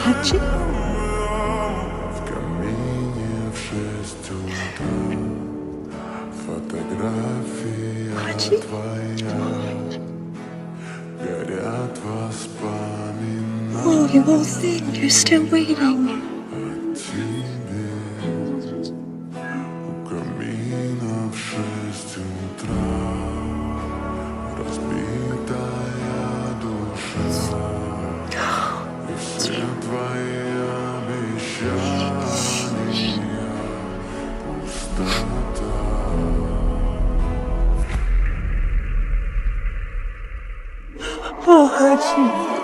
Арчи? В камине в 6 утра фотография Арчи? твоя. Горят воспоминания Oh, you won't think you're still waiting. о тебе. У камина в 6 утра разбитая душа. И все твои обещания пустота. Oh, Archie.